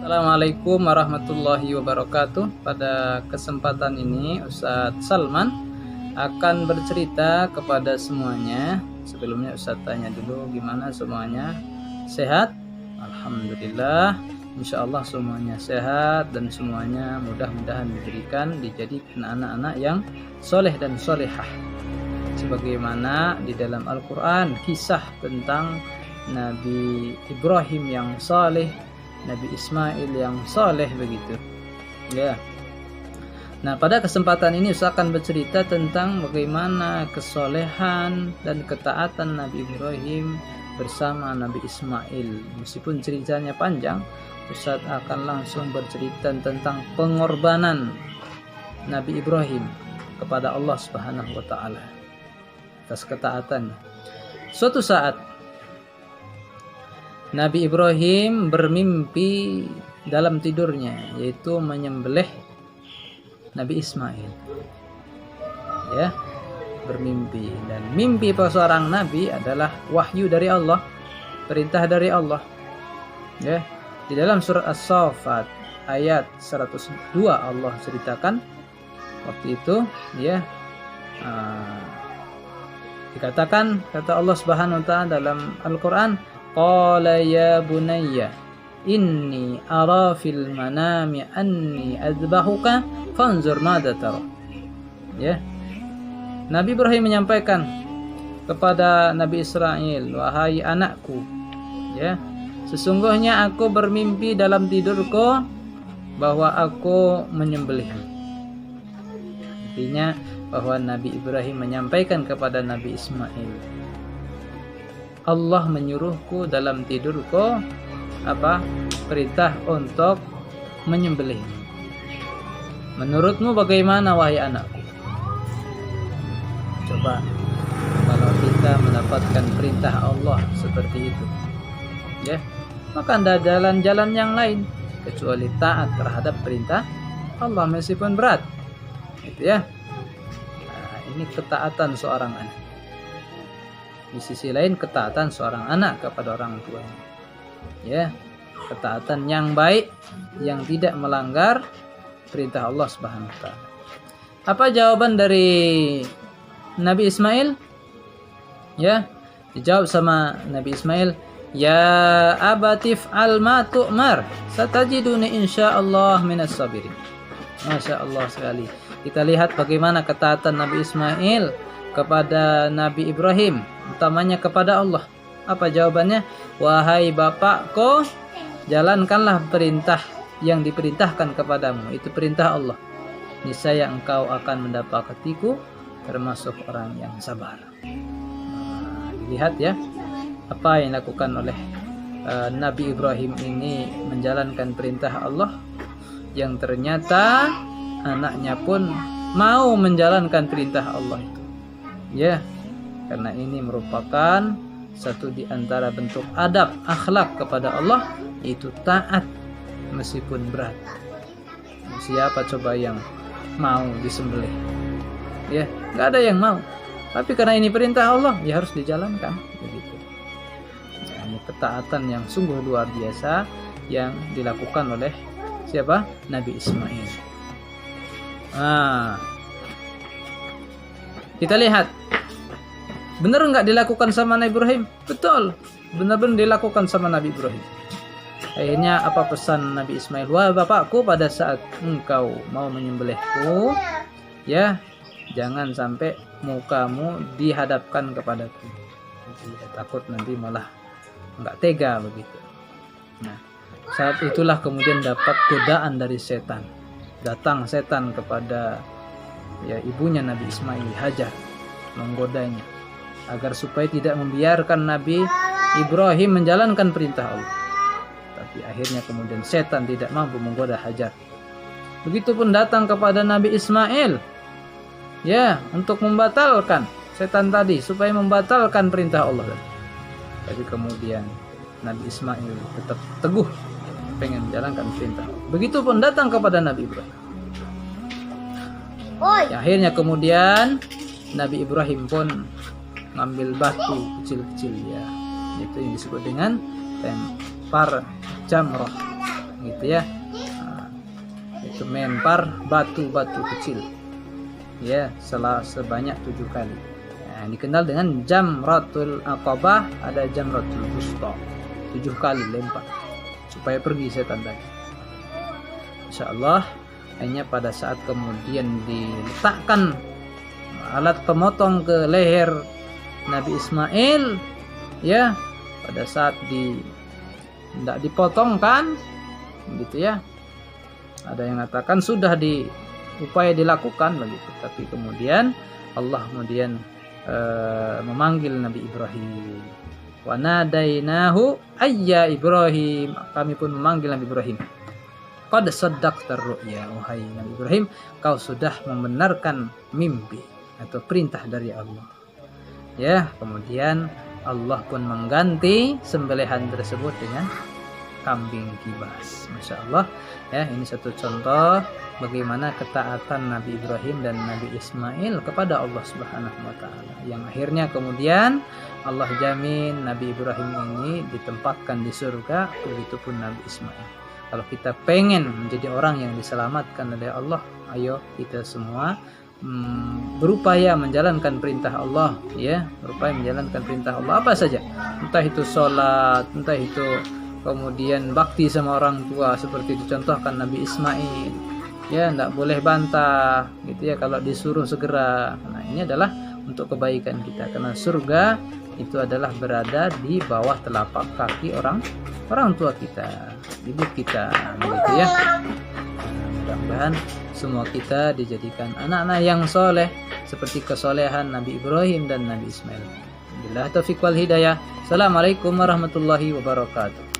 Assalamualaikum warahmatullahi wabarakatuh. Pada kesempatan ini Ustadz Salman akan bercerita kepada semuanya. Sebelumnya Ustadz tanya dulu, gimana semuanya? Sehat? Alhamdulillah. Insya Allah semuanya sehat dan semuanya mudah-mudahan dijadikan anak-anak yang soleh dan solehah. Sebagaimana di dalam Al-Quran kisah tentang Nabi Ibrahim yang saleh, Nabi Ismail yang soleh begitu. Ya. Nah, pada kesempatan ini saya akan bercerita tentang bagaimana kesolehan dan ketaatan Nabi Ibrahim bersama Nabi Ismail. Meskipun ceritanya panjang, Ustaz akan langsung bercerita tentang pengorbanan Nabi Ibrahim kepada Allah Subhanahu wa taala atas ketaatannya. Suatu saat Nabi Ibrahim bermimpi dalam tidurnya, yaitu menyembelih Nabi Ismail. Ya, bermimpi, dan mimpi seorang nabi adalah wahyu dari Allah, perintah dari Allah. Ya, di dalam surat As-Saffat ayat 102 Allah ceritakan waktu itu, ya, dikatakan, kata Allah Subhanahu wa taala dalam Al-Qur'an, qala ya bunayya inni ara fil manami anni azbahuka fanzur madza tara. Ya. Nabi Ibrahim menyampaikan kepada Nabi Israil, wahai anakku, ya, sesungguhnya aku bermimpi dalam tidurku bahwa aku menyembelihmu. Artinya bahwa Nabi Ibrahim menyampaikan kepada Nabi Ismail, Allah menyuruhku dalam tidurku perintah untuk menyembelih. Menurutmu bagaimana wahai anakku? Coba kalau kita mendapatkan perintah Allah seperti itu, ya, maka ada jalan-jalan yang lain kecuali taat terhadap perintah Allah meskipun berat. Itu ya. Nah, ini ketaatan seorang anak. Di sisi lain ketaatan seorang anak kepada orang tuanya, ya, ketaatan yang baik yang tidak melanggar perintah Allah Subhanahu wa taala. Apa jawaban dari Nabi Ismail? Ya, dijawab sama Nabi Ismail, ya abatif al ma tu'mar satajiduni insyaallah minas sabirin. Masya Allah sekali. Kita lihat bagaimana ketaatan Nabi Ismail kepada Nabi Ibrahim, utamanya kepada Allah. Apa jawabannya? Wahai bapakku, jalankanlah perintah yang diperintahkan kepadamu, itu perintah Allah. Niscaya engkau akan mendapatiku termasuk orang yang sabar. Nah, dilihat ya, apa yang dilakukan oleh Nabi Ibrahim ini menjalankan perintah Allah, yang ternyata anaknya pun mau menjalankan perintah Allah itu. Ya, karena ini merupakan satu di antara bentuk adab akhlak kepada Allah, yaitu taat meskipun berat. Siapa coba yang mau disembelih? Ya, nggak ada yang mau. Tapi karena ini perintah Allah, ya harus dijalankan. Begitu. Ya, ini ketaatan yang sungguh luar biasa yang dilakukan oleh siapa? Nabi Ismail. Nah, kita lihat, benar nggak dilakukan sama Nabi Ibrahim? Betul, benar-benar dilakukan sama Nabi Ibrahim. Akhirnya apa pesan Nabi Ismail? Wah bapakku, pada saat engkau mau menyembelihku, ya, jangan sampai mukamu dihadapkan kepadaku. Jadi, takut nanti malah nggak tega begitu. Nah, saat itulah kemudian dapat godaan dari setan. Datang setan kepada ibunya Nabi Ismail, Hajar, menggodanya agar supaya tidak membiarkan Nabi Ibrahim menjalankan perintah Allah. Tapi akhirnya kemudian setan tidak mampu menggoda Hajar. Begitupun datang kepada Nabi Ismail, ya, untuk membatalkan setan tadi, supaya membatalkan perintah Allah. Tapi kemudian Nabi Ismail tetap teguh pengen menjalankan perintah Allah. Begitupun datang kepada Nabi Ibrahim. Ya, akhirnya kemudian Nabi Ibrahim pun ngambil batu kecil-kecil, ya, itu yang disebut dengan lempar jamrah. gitu ya. Nah, itu melempar batu-batu kecil ya sebanyak 7 kali. Nah, dikenal dengan Jamratul Aqabah, ada Jamratul Wusta. 7 kali lempar supaya pergi setan tadi. Insyaallah hanya pada saat kemudian diletakkan alat pemotong ke leher Nabi Ismail ya, pada saat tidak dipotongkan gitu ya, ada yang mengatakan sudah upaya dilakukan begitu, tapi kemudian Allah kemudian memanggil Nabi Ibrahim. Wa nadainahu ayya Ibrahim, kami pun memanggil Nabi Ibrahim. Qad saddaqtar ru'ya, wahai Nabi Ibrahim, kau sudah membenarkan mimpi atau perintah dari Allah. Ya, kemudian Allah pun mengganti sembelihan tersebut dengan kambing kibas. Masya Allah ya, ini satu contoh bagaimana ketaatan Nabi Ibrahim dan Nabi Ismail kepada Allah Subhanahu wa taala, yang akhirnya kemudian Allah jamin Nabi Ibrahim ini ditempatkan di surga, begitupun Nabi Ismail. Kalau kita pengen menjadi orang yang diselamatkan oleh Allah, ayo kita semua berupaya menjalankan perintah Allah ya, berupaya menjalankan perintah Allah apa saja, entah itu sholat, entah itu kemudian bakti sama orang tua seperti dicontohkan Nabi Ismail ya, tidak boleh bantah gitu ya, kalau disuruh segera. Nah, ini adalah untuk kebaikan kita, karena surga itu adalah berada di bawah telapak kaki orang tua kita, ibu kita begitu ya. Mudah-mudahan semua kita dijadikan anak-anak yang soleh seperti kesolehan Nabi Ibrahim dan Nabi Ismail. Billahi taufiq wal hidayah. Assalamualaikum warahmatullahi wabarakatuh.